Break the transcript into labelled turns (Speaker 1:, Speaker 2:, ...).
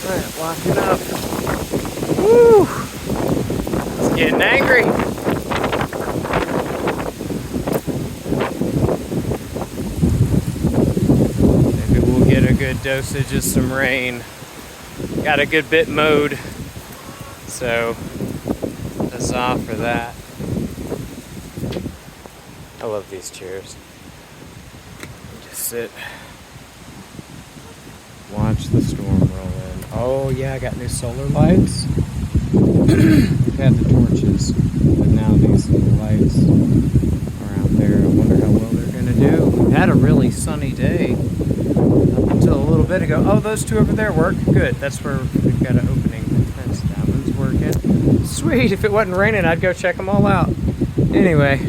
Speaker 1: Alright, walking up. Woo! It's getting angry. Maybe we'll get a good dosage of some rain. Got a good bit mowed, so huzzah for that. I love these chairs. Just sit, watch the storm roll in. Oh yeah, I got new solar lights. We've had the torches, but now these little lights are out there. I wonder how well they're gonna do. We had a really sunny day up until a little bit ago. Oh, those two over there work. Good. That's where we've got an opening. That one's working. Sweet. If it wasn't raining, I'd go check them all out. Anyway.